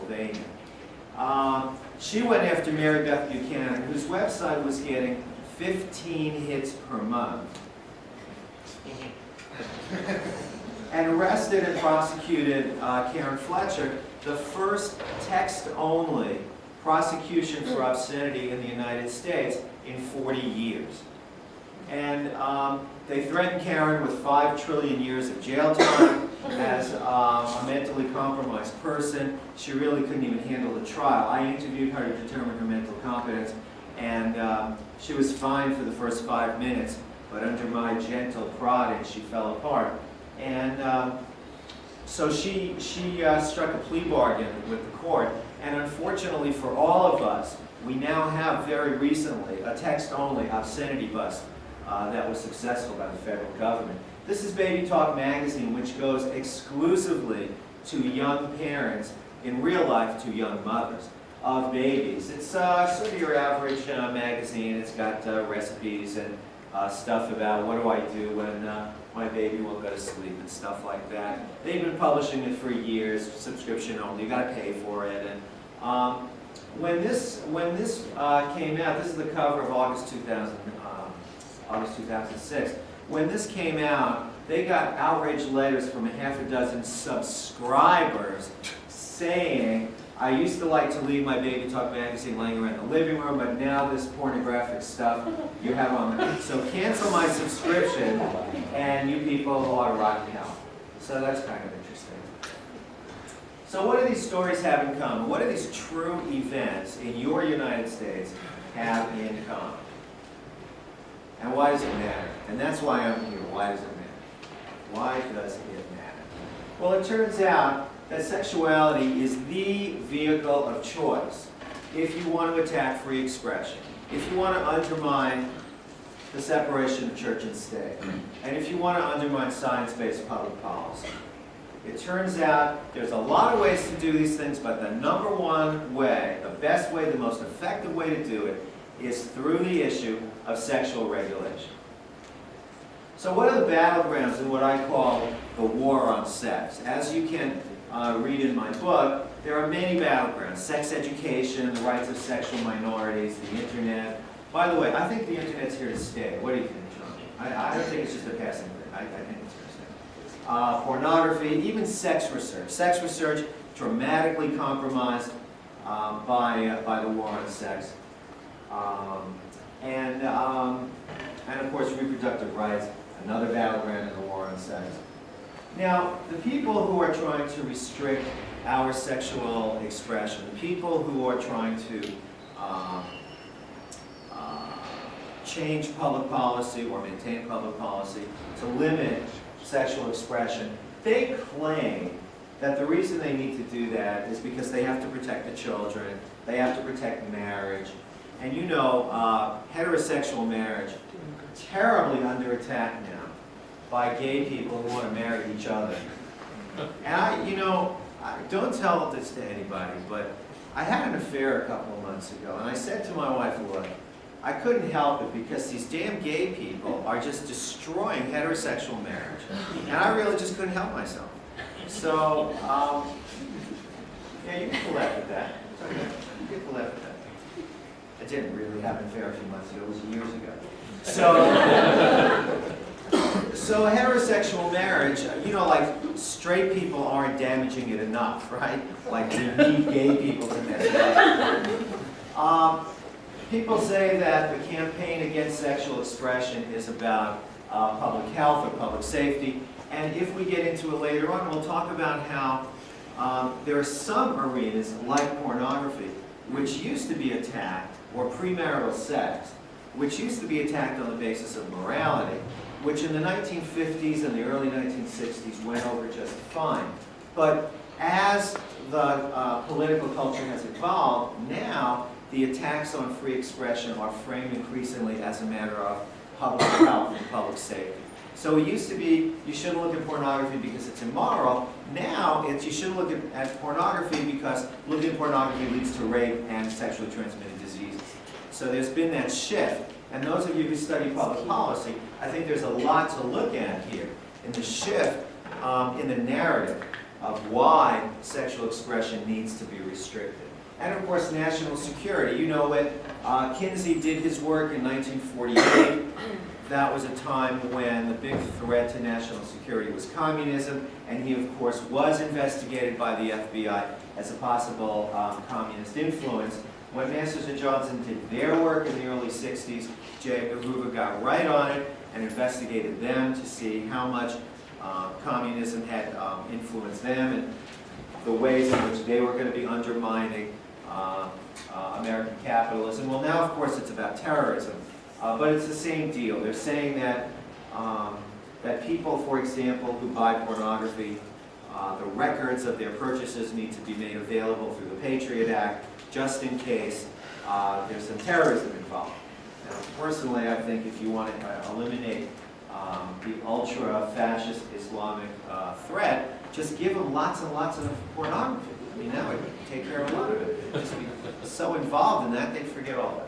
Pennsylvania. She went after Mary Beth Buchanan, whose website was getting 15 hits per month, and arrested and prosecuted Karen Fletcher, the first text-only prosecution for obscenity in the United States in 40 years. And they threatened Karen with 5 trillion years of jail time as a mentally compromised person. She really couldn't even handle the trial. I interviewed her to determine her mental competence, and she was fine for the first 5 minutes, but under my gentle prodding, she fell apart. And so she struck a plea bargain with the court, and unfortunately for all of us, we now have very recently a text-only obscenity bust that was successful by the federal government. This is Baby Talk magazine, which goes exclusively to young parents, in real life to young mothers of babies. It's sort of your average magazine. It's got recipes and stuff about what do I do when my baby won't go to sleep and stuff like that. They've been publishing it for years, subscription only. You got to pay for it. And when this came out, this is the cover of August 2006. When this came out, they got outraged letters from 6 subscribers saying, I used to like to leave my Baby Talk magazine laying around the living room, but now this pornographic stuff you have on there. So cancel my subscription, and you people ought to rock me out. So that's kind of interesting. So what do these stories have in common? What do these true events in your United States have in common? And why does it matter? And that's why I'm here. Why does it matter? Why does it matter? Well, it turns out that sexuality is the vehicle of choice if you want to attack free expression, if you want to undermine the separation of church and state, and if you want to undermine science-based public policy. It turns out there's a lot of ways to do these things, but the number one way, the best way, the most effective way to do it is through the issue of sexual regulation. So what are the battlegrounds in what I call the war on sex? As you can read in my book, there are many battlegrounds. Sex education, the rights of sexual minorities, the internet. By the way, I think the internet's here to stay. What do you think, John? I don't think it's just a passing thing. I think it's here to stay. Pornography, even sex research. Sex research dramatically compromised by the war on sex. And of course, reproductive rights, another battleground in the war on sex. Now, the people who are trying to restrict our sexual expression, the people who are trying to change public policy or maintain public policy to limit sexual expression, they claim that the reason they need to do that is because they have to protect the children, they have to protect marriage. And you know, heterosexual marriage, terribly under attack now by gay people who want to marry each other. And I don't tell this to anybody, but I had an affair a couple of months ago, and I said to my wife, look, I couldn't help it because these damn gay people are just destroying heterosexual marriage. And I really just couldn't help myself. So, yeah, you can laugh at that. It's okay. You can laugh at that. I didn't really have an affair a few months ago. It was years ago. So heterosexual marriage, like straight people aren't damaging it enough, right? Like we need gay people to mess it up. People say that the campaign against sexual expression is about public health or public safety. And if we get into it later on, we'll talk about how there are some arenas, like pornography, which used to be attacked, or premarital sex, which used to be attacked on the basis of morality, which in the 1950s and the early 1960s went over just fine. But as the political culture has evolved, now the attacks on free expression are framed increasingly as a matter of public health and public safety. So it used to be, you shouldn't look at pornography because it's immoral. Now it's, you shouldn't look at pornography because looking at pornography leads to rape and sexually transmitted diseases. So there's been that shift. And those of you who study public policy, I think there's a lot to look at here in the shift in the narrative of why sexual expression needs to be restricted. And of course, national security. You know it. Kinsey did his work in 1948. That was a time when the big threat to national security was communism, and he, of course, was investigated by the FBI as a possible communist influence. When Masters and Johnson did their work in the early 60s, J. Edgar Hoover got right on it and investigated them to see how much communism had influenced them and the ways in which they were going to be undermining American capitalism. Well, now, of course, it's about terrorism, but it's the same deal. They're saying that that people, for example, who buy pornography, the records of their purchases need to be made available through the Patriot Act, just in case there's some terrorism involved. Now, personally, I think if you want to eliminate the ultra-fascist Islamic threat, just give them lots and lots of pornography. I mean, that would take care of a lot of it. They'd just be so involved in that, they'd forget all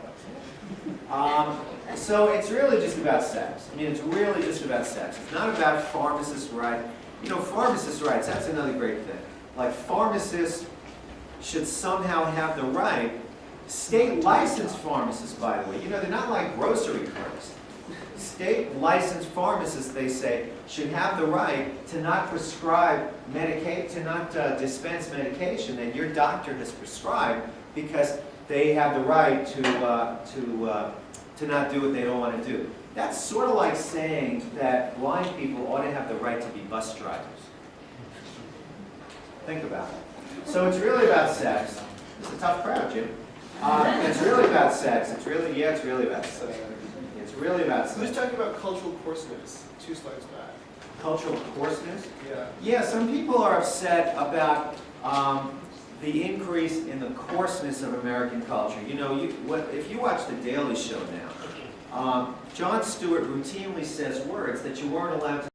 that. So it's really just about sex. I mean, it's really just about sex. It's not about pharmacist rights. You know, pharmacist rights, that's another great thing. Like, pharmacists should somehow have the right, state licensed pharmacists, by the way, you know, they're not like grocery clerks. State licensed pharmacists, they say, should have the right to not prescribe to not dispense medication that your doctor has prescribed, because they have the right to not do what they don't want to do. That's sort of like saying that blind people ought to have the right to be bus drivers. Think about it. So it's really about sex. It's a tough crowd, Jim. It's really about sex. It's really about sex. It's really about sex. Who's talking about cultural coarseness? 2 slides back. Cultural coarseness? Yeah. Yeah, some people are upset about the increase in the coarseness of American culture. You know, if you watch The Daily Show now, Jon Stewart routinely says words that you weren't allowed to